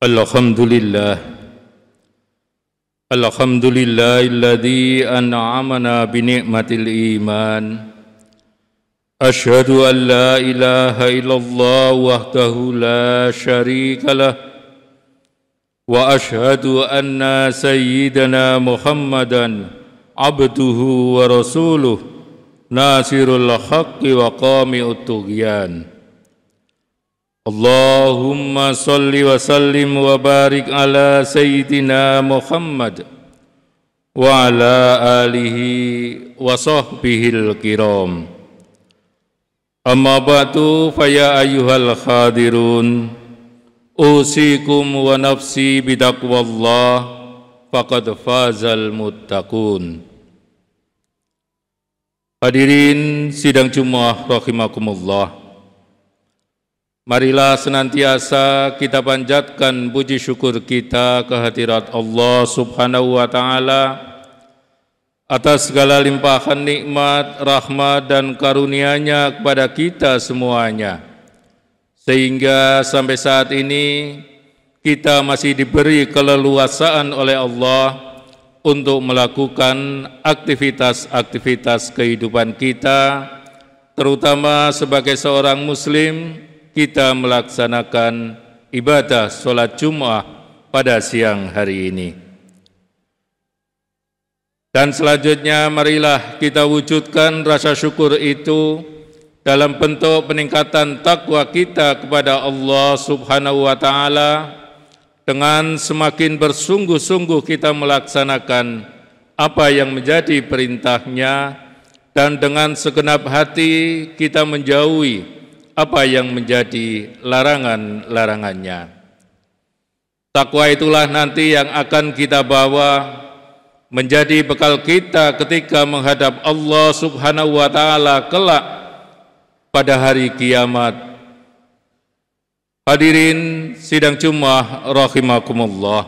Alhamdulillah Alhamdulillahilladzi an'amana binikmatil iman. Asyhadu an la ilaha illallah wahdahu la syarikalah wa asyhadu anna sayyidana Muhammadan abduhu wa rasuluh nasirul haqqi wa qami'ut tughyan. Allahumma salli wa sallim wa barik ala sayyidina Muhammad wa ala alihi wa sahbihil kiram. Amma ba'du fa ya ayyuhal khadirun usikum wa nafsi bitaqwallah faqad fazal muttaqun. Hadirin sidang Jumat rahimakumullah. Marilah senantiasa kita panjatkan puji syukur kita kehadirat Allah Subhanahu wa Ta'ala atas segala limpahan nikmat, rahmat dan karunia-Nya kepada kita semuanya, sehingga sampai saat ini kita masih diberi keleluasaan oleh Allah untuk melakukan aktivitas-aktivitas kehidupan kita, terutama sebagai seorang muslim. Kita melaksanakan ibadah sholat Jum'ah pada siang hari ini. Dan selanjutnya marilah kita wujudkan rasa syukur itu dalam bentuk peningkatan takwa kita kepada Allah Subhanahu wa Ta'ala, dengan semakin bersungguh-sungguh kita melaksanakan apa yang menjadi perintahnya, dan dengan segenap hati kita menjauhi apa yang menjadi larangan-larangannya. Takwa itulah nanti yang akan kita bawa menjadi bekal kita ketika menghadap Allah Subhanahu wa Ta'ala kelak pada hari kiamat. Hadirin sidang Jumat rahimakumullah.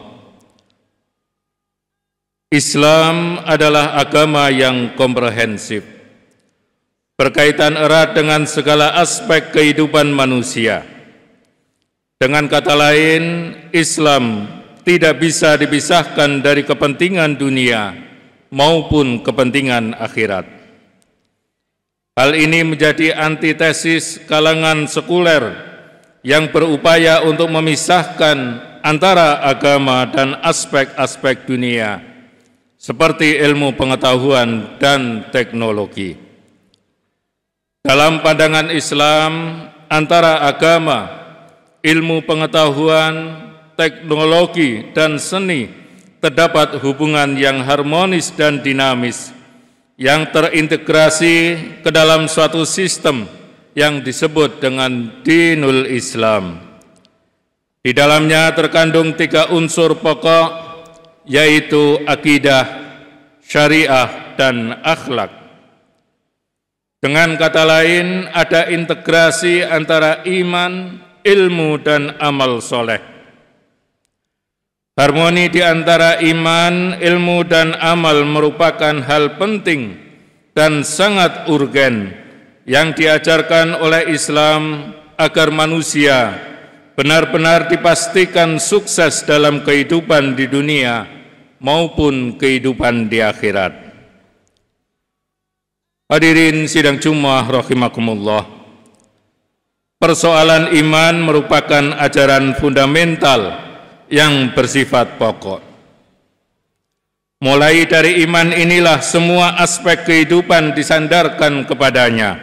Islam adalah agama yang komprehensif, berkaitan erat dengan segala aspek kehidupan manusia. Dengan kata lain, Islam tidak bisa dipisahkan dari kepentingan dunia maupun kepentingan akhirat. Hal ini menjadi antitesis kalangan sekuler yang berupaya untuk memisahkan antara agama dan aspek-aspek dunia, seperti ilmu pengetahuan dan teknologi. Dalam pandangan Islam, antara agama, ilmu pengetahuan, teknologi, dan seni terdapat hubungan yang harmonis dan dinamis yang terintegrasi ke dalam suatu sistem yang disebut dengan Dinul Islam. Di dalamnya terkandung 3 unsur pokok, yaitu akidah, syariah, dan akhlak. Dengan kata lain, ada integrasi antara iman, ilmu, dan amal soleh. Harmoni di antara iman, ilmu, dan amal merupakan hal penting dan sangat urgen yang diajarkan oleh Islam agar manusia benar-benar dipastikan sukses dalam kehidupan di dunia maupun kehidupan di akhirat. Hadirin sidang Jumat rahimakumullah. Persoalan iman merupakan ajaran fundamental yang bersifat pokok. Mulai dari iman inilah semua aspek kehidupan disandarkan kepadanya.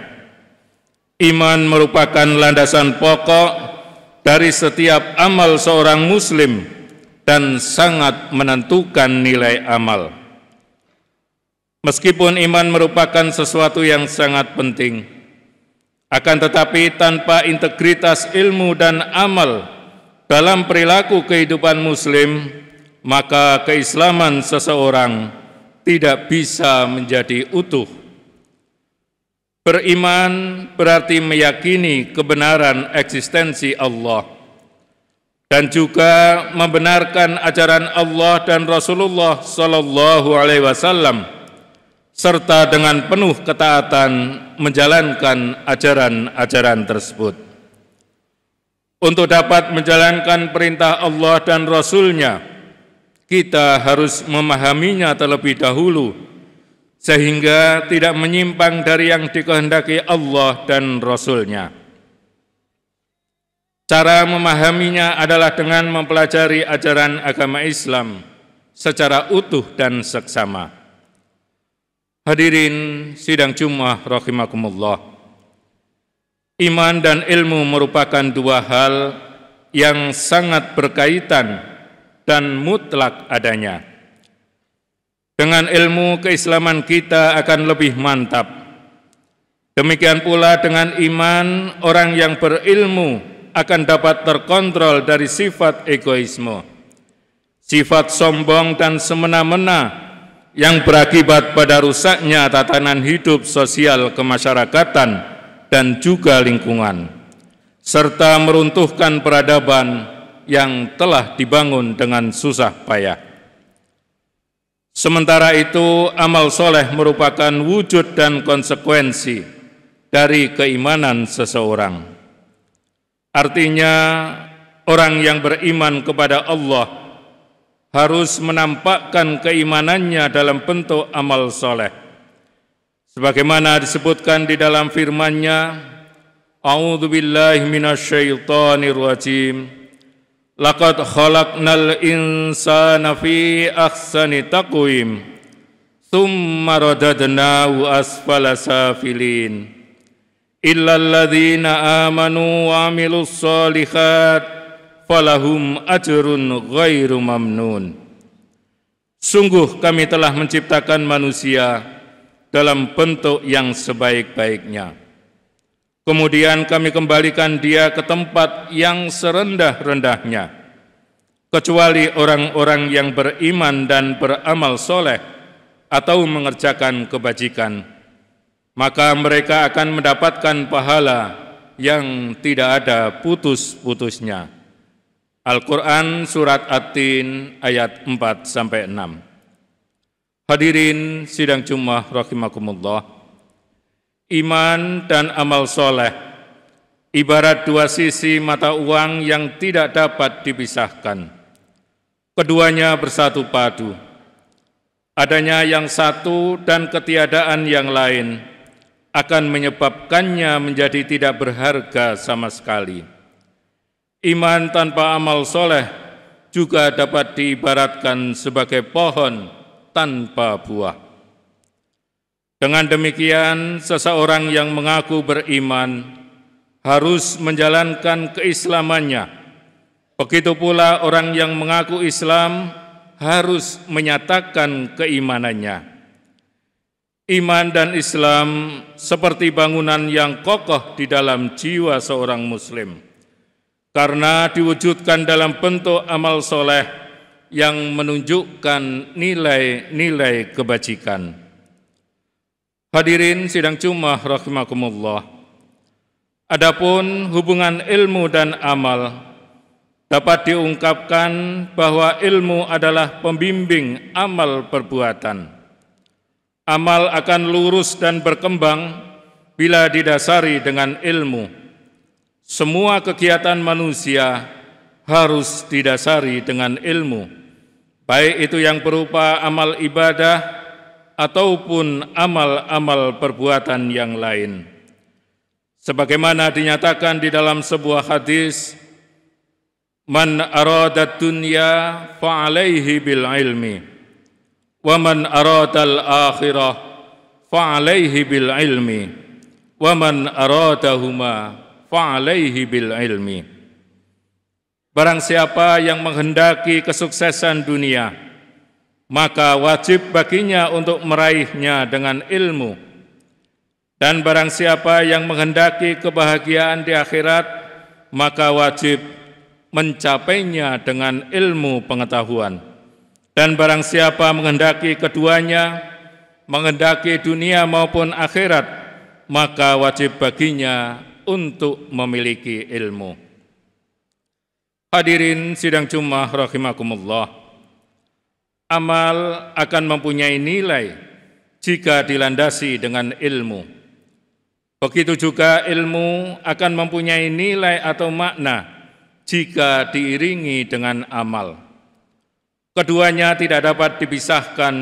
Iman merupakan landasan pokok dari setiap amal seorang muslim dan sangat menentukan nilai amal. Meskipun iman merupakan sesuatu yang sangat penting, akan tetapi tanpa integritas ilmu dan amal dalam perilaku kehidupan muslim, maka keislaman seseorang tidak bisa menjadi utuh. Beriman berarti meyakini kebenaran eksistensi Allah dan juga membenarkan ajaran Allah dan Rasulullah sallallahu alaihi wasallam, serta dengan penuh ketaatan menjalankan ajaran-ajaran tersebut. Untuk dapat menjalankan perintah Allah dan Rasul-Nya, kita harus memahaminya terlebih dahulu, sehingga tidak menyimpang dari yang dikehendaki Allah dan Rasul-Nya. Cara memahaminya adalah dengan mempelajari ajaran agama Islam secara utuh dan seksama. Hadirin sidang Jumat rahimakumullah. Iman dan ilmu merupakan dua hal yang sangat berkaitan dan mutlak adanya. Dengan ilmu, keislaman kita akan lebih mantap. Demikian pula dengan iman, orang yang berilmu akan dapat terkontrol dari sifat egoisme, sifat sombong dan semena-mena yang berakibat pada rusaknya tatanan hidup sosial kemasyarakatan dan juga lingkungan, serta meruntuhkan peradaban yang telah dibangun dengan susah payah. Sementara itu, amal soleh merupakan wujud dan konsekuensi dari keimanan seseorang. Artinya, orang yang beriman kepada Allah harus menampakkan keimanannya dalam bentuk amal soleh. Sebagaimana disebutkan di dalam firman-Nya, A'udzu billahi minasyaitonir rajim. Laqad khalaqnal insana fi ahsani taqwim, tsumma radadnahu asfala safilin. Illal ladzina amanu wa 'amilus shalihat falahum ajrun ghairu mamnun. Sungguh kami telah menciptakan manusia dalam bentuk yang sebaik-baiknya. Kemudian kami kembalikan dia ke tempat yang serendah-rendahnya, kecuali orang-orang yang beriman dan beramal soleh atau mengerjakan kebajikan, maka mereka akan mendapatkan pahala yang tidak ada putus-putusnya. Al-Quran Surat At-Tin ayat 4-6. Hadirin sidang Jumat rahimakumullah. Iman dan amal soleh ibarat dua sisi mata uang yang tidak dapat dipisahkan. Keduanya bersatu padu. Adanya yang satu dan ketiadaan yang lain akan menyebabkannya menjadi tidak berharga sama sekali. Iman tanpa amal soleh juga dapat diibaratkan sebagai pohon tanpa buah. Dengan demikian, seseorang yang mengaku beriman harus menjalankan keislamannya. Begitu pula orang yang mengaku Islam harus menyatakan keimanannya. Iman dan Islam seperti bangunan yang kokoh di dalam jiwa seorang muslim, karena diwujudkan dalam bentuk amal soleh yang menunjukkan nilai-nilai kebajikan. Hadirin sidang Jumat rahimakumullah. Adapun hubungan ilmu dan amal dapat diungkapkan bahwa ilmu adalah pembimbing amal perbuatan. Amal akan lurus dan berkembang bila didasari dengan ilmu. Semua kegiatan manusia harus didasari dengan ilmu, baik itu yang berupa amal ibadah ataupun amal-amal perbuatan yang lain. Sebagaimana dinyatakan di dalam sebuah hadis, man arada dunya fa'alaihi bil ilmi, wa man aradal akhirah fa'alaihi bil ilmi, wa man aradahuma fa'alaihi bil ilmi. Barang siapa yang menghendaki kesuksesan dunia, maka wajib baginya untuk meraihnya dengan ilmu. Dan barang siapa yang menghendaki kebahagiaan di akhirat, maka wajib mencapainya dengan ilmu pengetahuan. Dan barang siapa menghendaki keduanya, menghendaki dunia maupun akhirat, maka wajib baginya untuk memiliki ilmu. Hadirin sidang Jumat rahimakumullah. Amal akan mempunyai nilai jika dilandasi dengan ilmu. Begitu juga ilmu akan mempunyai nilai atau makna jika diiringi dengan amal. Keduanya tidak dapat dipisahkan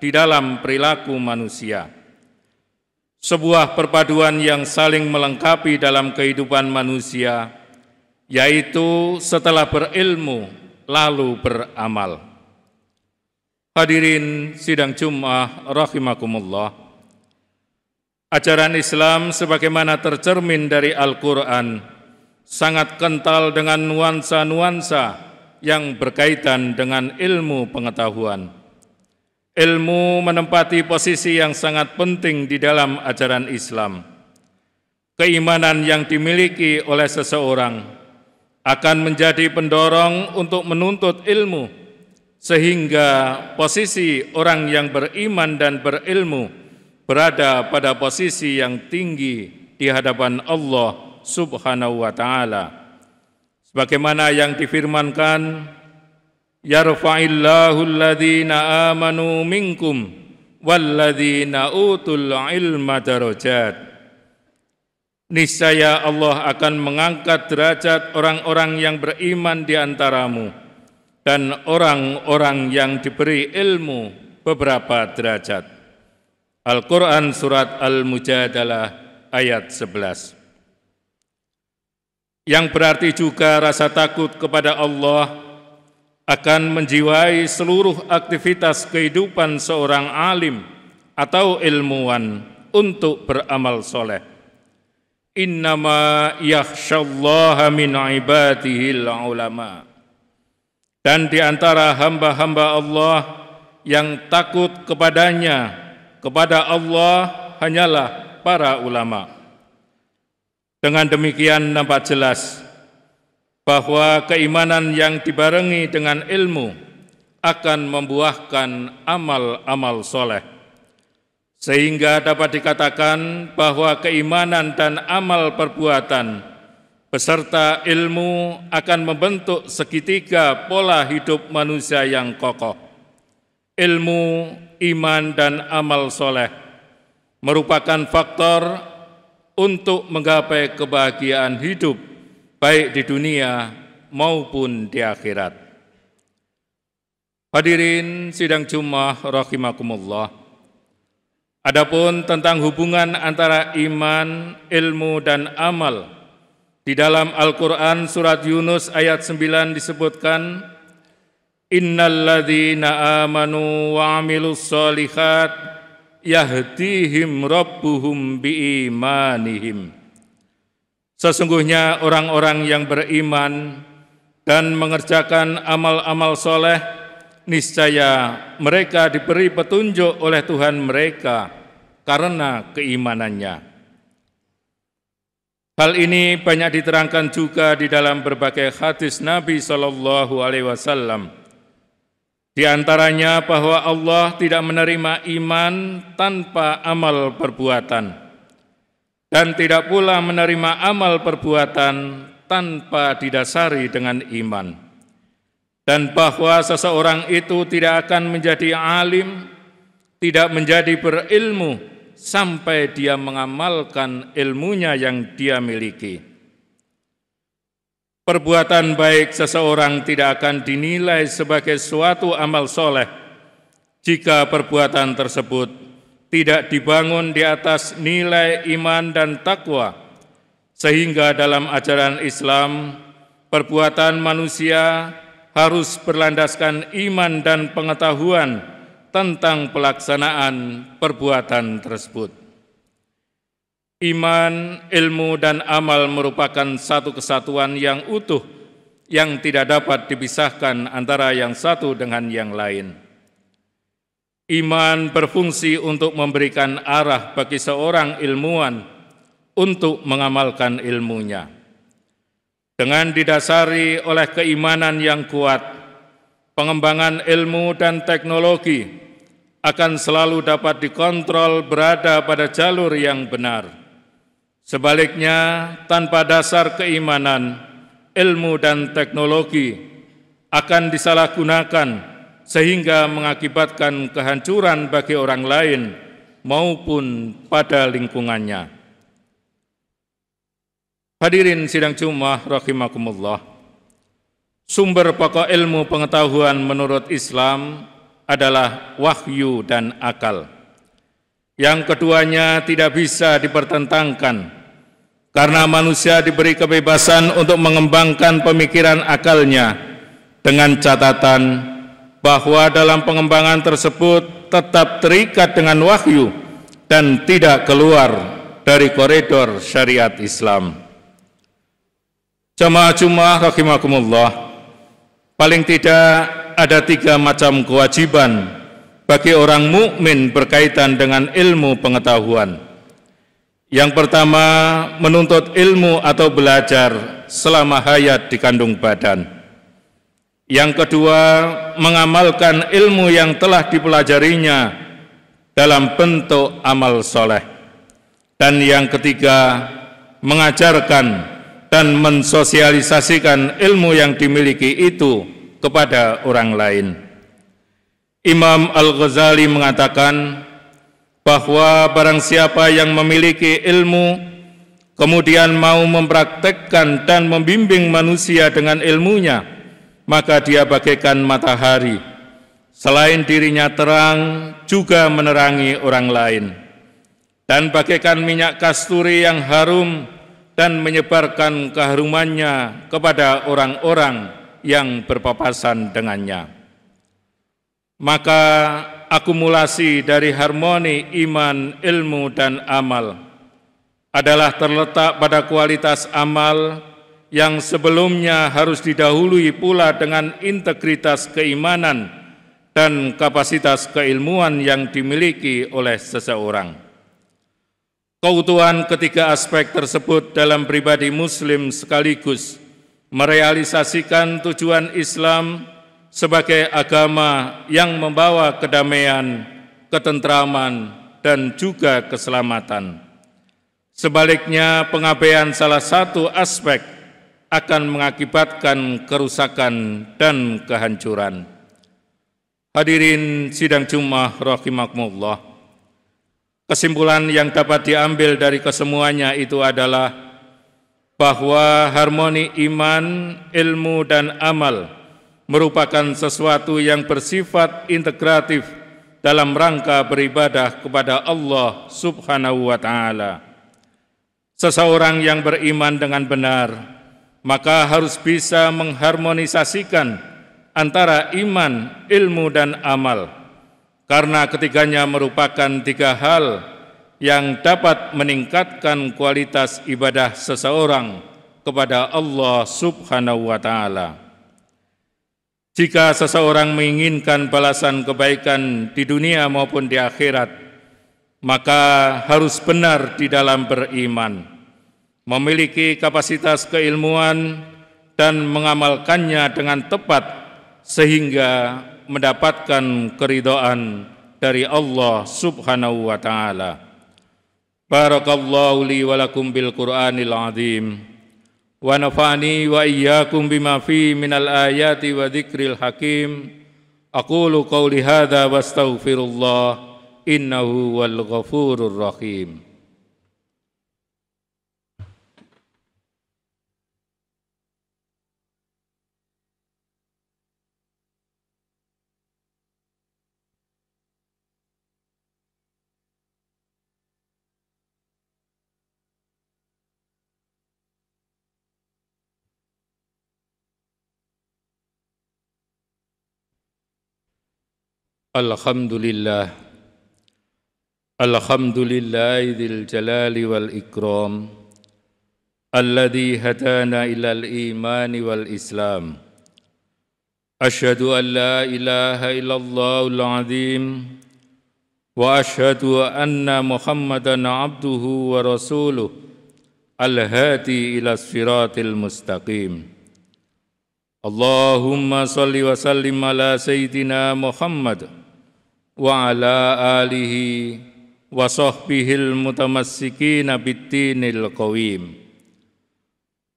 di dalam perilaku manusia. Sebuah perpaduan yang saling melengkapi dalam kehidupan manusia, yaitu setelah berilmu lalu beramal. Hadirin sidang Jumat rahimakumullah. Ajaran Islam sebagaimana tercermin dari Al-Quran sangat kental dengan nuansa-nuansa yang berkaitan dengan ilmu pengetahuan. Ilmu menempati posisi yang sangat penting di dalam ajaran Islam. Keimanan yang dimiliki oleh seseorang akan menjadi pendorong untuk menuntut ilmu, sehingga posisi orang yang beriman dan berilmu berada pada posisi yang tinggi di hadapan Allah Subhanahu wa ta'ala. Sebagaimana yang difirmankan, yarfa'illahu alladhina amanu minkum walladhina utul ilma darajat. Niscaya Allah akan mengangkat derajat orang-orang yang beriman di antaramu dan orang-orang yang diberi ilmu beberapa derajat. Al-Quran Surat Al-Mujadalah ayat 11. Yang berarti juga rasa takut kepada Allah akan menjiwai seluruh aktivitas kehidupan seorang alim atau ilmuwan untuk beramal soleh. Innama yakhshallaha min ibadihil ulama. Dan di antara hamba-hamba Allah yang takut kepadanya, kepada Allah hanyalah para ulama. Dengan demikian nampak jelas bahwa keimanan yang dibarengi dengan ilmu akan membuahkan amal-amal soleh. Sehingga dapat dikatakan bahwa keimanan dan amal perbuatan beserta ilmu akan membentuk segitiga pola hidup manusia yang kokoh. Ilmu, iman, dan amal soleh merupakan faktor untuk menggapai kebahagiaan hidup baik di dunia maupun di akhirat. Hadirin sidang Jumat rahimakumullah. Adapun tentang hubungan antara iman, ilmu, dan amal, di dalam Al-Quran Surat Yunus ayat 9 disebutkan, innalladzina amanu wa amilus solihat yahdihim rabbuhum biimanihim. Sesungguhnya orang-orang yang beriman dan mengerjakan amal-amal soleh, niscaya mereka diberi petunjuk oleh Tuhan mereka karena keimanannya. Hal ini banyak diterangkan juga di dalam berbagai hadis Nabi SAW. Di antaranya bahwa Allah tidak menerima iman tanpa amal perbuatan, dan tidak pula menerima amal perbuatan tanpa didasari dengan iman. Dan bahwa seseorang itu tidak akan menjadi alim, tidak menjadi berilmu, sampai dia mengamalkan ilmunya yang dia miliki. Perbuatan baik seseorang tidak akan dinilai sebagai suatu amal soleh jika perbuatan tersebut tidak dibangun di atas nilai iman dan takwa, sehingga dalam ajaran Islam, perbuatan manusia harus berlandaskan iman dan pengetahuan tentang pelaksanaan perbuatan tersebut. Iman, ilmu, dan amal merupakan satu kesatuan yang utuh yang tidak dapat dipisahkan antara yang satu dengan yang lain. Iman berfungsi untuk memberikan arah bagi seorang ilmuwan untuk mengamalkan ilmunya. Dengan didasari oleh keimanan yang kuat, pengembangan ilmu dan teknologi akan selalu dapat dikontrol berada pada jalur yang benar. Sebaliknya, tanpa dasar keimanan, ilmu dan teknologi akan disalahgunakan sehingga mengakibatkan kehancuran bagi orang lain maupun pada lingkungannya. Hadirin sidang Jumat rahimakumullah. Sumber pokok ilmu pengetahuan menurut Islam adalah wahyu dan akal. Yang keduanya tidak bisa dipertentangkan, karena manusia diberi kebebasan untuk mengembangkan pemikiran akalnya dengan catatan bahwa dalam pengembangan tersebut tetap terikat dengan wahyu dan tidak keluar dari koridor syariat Islam. Jamaah Jumat rahimakumullah, paling tidak ada 3 macam kewajiban bagi orang mukmin berkaitan dengan ilmu pengetahuan. Yang pertama, menuntut ilmu atau belajar selama hayat di kandung badan. Yang kedua, mengamalkan ilmu yang telah dipelajarinya dalam bentuk amal soleh. Dan yang ketiga, mengajarkan dan mensosialisasikan ilmu yang dimiliki itu kepada orang lain. Imam Al-Ghazali mengatakan bahwa barang siapa yang memiliki ilmu kemudian mau mempraktekkan dan membimbing manusia dengan ilmunya, maka dia bagaikan matahari, selain dirinya terang juga menerangi orang lain, dan bagaikan minyak kasturi yang harum dan menyebarkan keharumannya kepada orang-orang yang berpapasan dengannya. Maka akumulasi dari harmoni iman, ilmu, dan amal adalah terletak pada kualitas amal yang sebelumnya harus didahului pula dengan integritas keimanan dan kapasitas keilmuan yang dimiliki oleh seseorang. Keutuhan ketiga aspek tersebut dalam pribadi muslim sekaligus merealisasikan tujuan Islam sebagai agama yang membawa kedamaian, ketentraman, dan juga keselamatan. Sebaliknya, pengabaian salah satu aspek akan mengakibatkan kerusakan dan kehancuran. Hadirin sidang Jumat rahimakumullah, kesimpulan yang dapat diambil dari kesemuanya itu adalah bahwa harmoni iman, ilmu, dan amal merupakan sesuatu yang bersifat integratif dalam rangka beribadah kepada Allah Subhanahu wa Ta'ala. Seseorang yang beriman dengan benar, maka harus bisa mengharmonisasikan antara iman, ilmu, dan amal, karena ketiganya merupakan 3 hal yang dapat meningkatkan kualitas ibadah seseorang kepada Allah Subhanahu wa Ta'ala. Jika seseorang menginginkan balasan kebaikan di dunia maupun di akhirat, maka harus benar di dalam beriman, memiliki kapasitas keilmuan, dan mengamalkannya dengan tepat sehingga mendapatkan keridhaan dari Allah Subhanahu wa Ta'ala. Barakallahu li wa lakum bil Qur'anil azim. Wa nafa'ani wa iyyakum bima fi minal ayati wa dzikril hakim. Aqulu qawli hadza wa astaghfirullah innahu wal ghafurur rahim. Alhamdulillah, alhamdulillahi dzil jalali wal ikram, alladzi hadana ilal imani wal islam. Asyhadu an la ilaha illallahul azim wa asyhadu anna Muhammadan abduhu wa rasuluh al-hadi ila siratil mustaqim. Allahumma salli wa sallim ala sayyidina Muhammad wa ala alihi wa sahbihil mutamassikina bid-dinil qawim.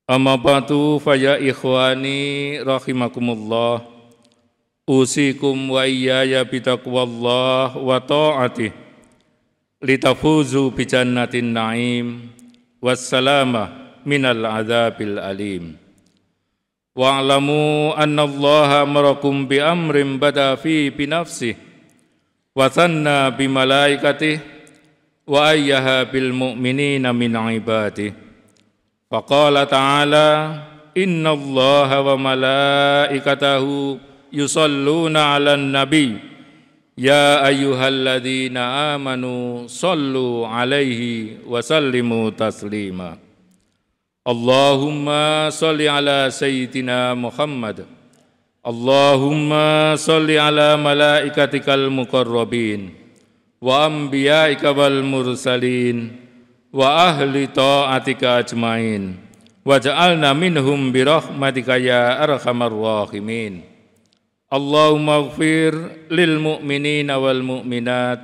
Amma ba'du fa ya ikhwani rahimakumullah, usikum wa iyaya bitaqwallah wa ta'atih litafuzu bi jannatin na'im wassalamah minal adzabil alim. wa'lamu anna Allaha amarakum bi amrin bada fi binafsihi wa thanna bi malaikatihi wa ayyaha bil mu'minina min ibadihi. Faqala ta'ala inna Allaha wa malaikatahu yusalluna 'alan nabi ya ayyuhalladzina amanu sallu 'alaihi wa sallimu taslima. Allahumma salli ala sayyidina Muhammad. Allahumma salli ala malaikatikal muqarrabin wa anbiya'ika wal mursalin wa ahli ta'atika ajmain waj'alna minhum birahmatika ya arhamar rahimin. Allahumma ighfir lil mu'minina wal mu'minat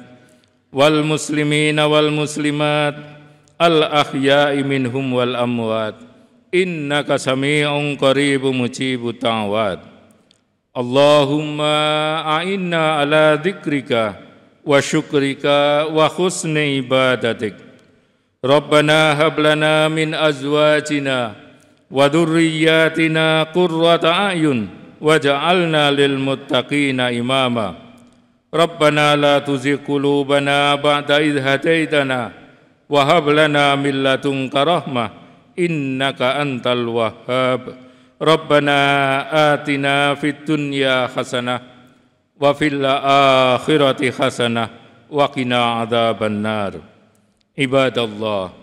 wal muslimina wal muslimat al ahya'i minhum wal amwat innaka sami'un qaribun mujibut da'wat. Allahumma a'inna ala dzikrika wa syukrika wa husni ibadatik. Rabbana hab lana min azwajina wa dhurriyyatina qurrata a'yun waj'alna lil muttaqina imama. Rabbana la tuzigh qulubana ba'da idh hadaitana wa hab lana min ladunka rahmah innaka antal wahhab. Rabbana atina fid dunya hasanah wa fil akhirati hasanah wa qina adzabannar. Ibadallah,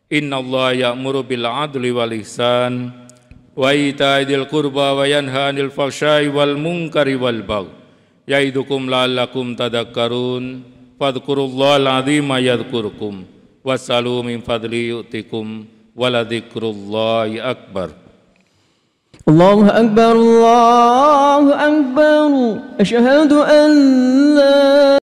innallaha ya'muru bil adli wal ihsan wa ita'i dzil qurba wa yanha 'anil fahsya'i wal munkari wal baghi ya'idukum la'allakum tadhakkarun. Fadhkurullahal 'azima yadhkurkum wassalu min fadli yu'tikum waladzikrullahi akbar. Allahu akbar, Allahu akbar, asyhadu an la